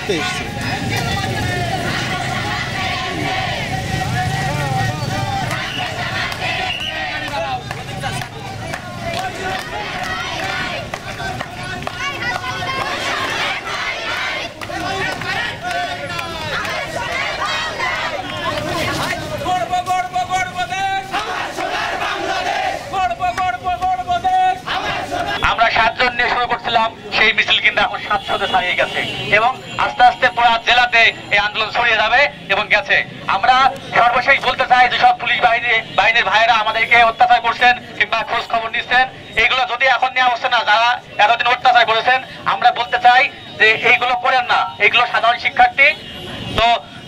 করতে এসেছে। আমরা 7 জন নিয়ে শুরু করছিলাম, সেই মিছিল কিন্তু এখন 700-তে ছাড়িয়ে গেছে এবং আস্তে আস্তে পুরো জেলাতে এই আন্দোলন ছড়িয়ে যাবে এবং গেছে। আমরা সর্বশেষ বলতে চাই যে সব পুলিশ বাহিনীর ভাইয়েরা আমাদেরকে অত্যাচার করছেন কিংবা খোঁজ খবর নিচ্ছেন, এইগুলো যদি এখন নেওয়া হচ্ছে না, যারা এতদিন অত্যাচার করেছেন, আমরা বলতে চাই যে এইগুলো করেন না, এইগুলো সাধারণ শিক্ষার্থী। তো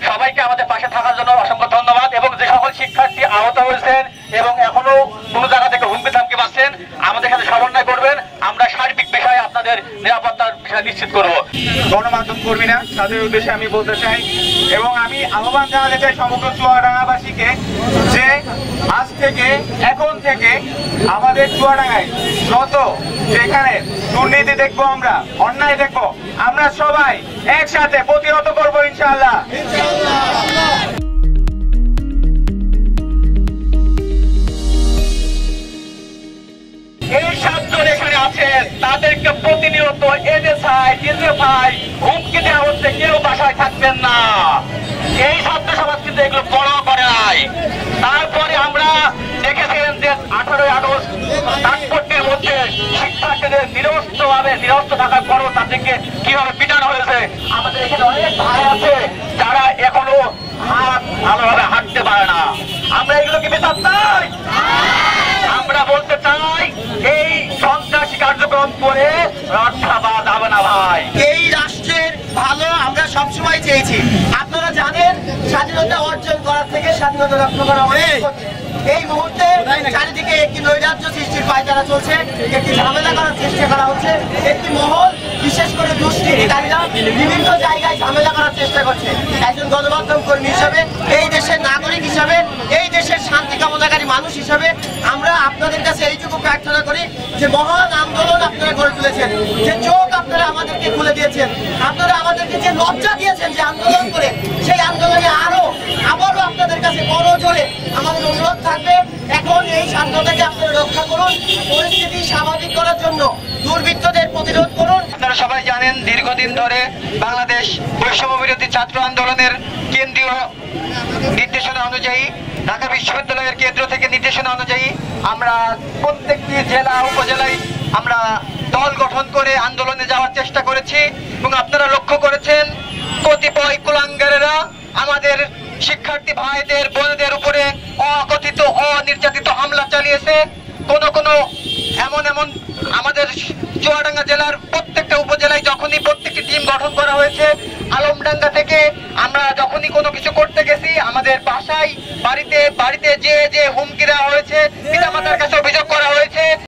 সবাইকে আমাদের পাশে থাকার জন্য অসংখ্য ধন্যবাদ। এবং যে সকল শিক্ষার্থী আহত হয়েছেন এবং এখনো কোনো জায়গা থেকে হুমকি ধামকি পাচ্ছেন, আমাদের সাথে সমন্বয় করবেন, আমরা সার্বিক বিষয়ে আপনাদের নিরাপত্তার বিষয় নিশ্চিত করব। গণমাধ্যম কর্মীরা, তাদের উদ্দেশ্যে আমি বলতে চাই এবং আমি আহ্বান জানাতে চাই সমগ্র চুয়াডাঙ্গাবাসীকে যে আজ থেকে, এখন থেকে আমাদের চুয়াডাঙ্গায় যত যেখানে দুর্নীতি দেখবো, আমরা অন্যায় দেখবো, আমরা সবাই একসাথে প্রতিহত করবো ইনশাআল্লাহ। এই 7 জন এখানে আছেন, তাদেরকে প্রতিনিয়ত এনএসআই হুমকি দেওয়া হচ্ছে, কেউ বাসায় থাকবেন না। এই ছাত্র সমাজ কিন্তু এগুলো বড় করে নাই। তারপরে আমরা দেখেছেন যে 18ই আগস্ট তাৎপর্যের মধ্যে শিক্ষার্থীদের নিরস্ত থাকার পরও তাদেরকে কিভাবে পিটানো হয়েছে। আমাদের এখানে অনেক ভাই আছে যারা এখনো ভালোভাবে হাঁটতে পারে না। আমরা এগুলো কি বিচার চাই? আমরা বলতে চাই এই সন্ত্রাসী কার্যক্রম করে রক্ষা পাওয়া যাবে না ভাই। এই রাষ্ট্রের ভালো আমরা সবসময় চেয়েছি। আপনারা জানেন স্বাধীনতা অর্জন করার থেকে স্বাধীনতা রক্ষা করা অনেক কঠিন। এই মুহূর্তে চারিদিকে একটি নৈরাজ্য সৃষ্টির পায়তারা চলছে, একটি ঝামেলা করার চেষ্টা করা হচ্ছে। একটি মহল, বিশেষ করে দুষ্কৃতিকারীরা বিভিন্ন জায়গায় ঝামেলা করার চেষ্টা করছে। একজন গণমাধ্যম কর্মী হিসাবে, এই দেশের নাগরিক হিসাবে, এই দেশের শান্তি কামনাকারী মানুষ হিসাবে আমরা আপনাদের কাছে এইটুকু প্রার্থনা করি যে মহান আন্দোলন আপনারা গড়ে তুলেছেন, যে চোখ আপনারা আমাদেরকে খুলে দিয়েছেন, আপনারা আমাদেরকে যে লজ্জা দিয়েছেন যে আন্দোলন করে, সেই আন্দোলনে আবারও আপনাদের কাছে বড় জোরে আমাদের অনুরোধ থাকবে, এখন এই স্বাধীনতাকে আপনারা রক্ষা করুন, পরিস্থিতি স্বাভাবিক করার জন্য দুর্বৃত্তদের প্রতিরোধ করুন। আপনারা সবাই জানেন দীর্ঘদিন ধরে বাংলাদেশ বৈষম্য বিরোধী ছাত্র আন্দোলনের কেন্দ্রীয় নির্দেশনা অনুযায়ী, ঢাকা বিশ্ববিদ্যালয়ের কেন্দ্র থেকে নির্দেশনা অনুযায়ী আমরা প্রত্যেকটি জেলা উপজেলায় আমরা দল গঠন করে আন্দোলনে যাওয়ার চেষ্টা করেছি এবং আপনারা লক্ষ্য করেছেন কতিপয় কুলাঙ্গারেরা আমাদের শিক্ষার্থী ভাইদের বোনদের উপরে অকথিত অনির্যাতিত হামলা চালিয়েছে। কোনো এমন আমাদের চুয়াডাঙ্গা জেলার প্রত্যেকটা উপজেলায় যখনই প্রত্যেকটি টিম গঠন করা হয়েছে, আলমডাঙ্গা থেকে আমরা যখনই কোনো কিছু করতে গেছি, আমাদের বাসায় বাড়িতে যে হুমকি দেওয়া হয়েছে, পিতামাতার কাছে অভিযোগ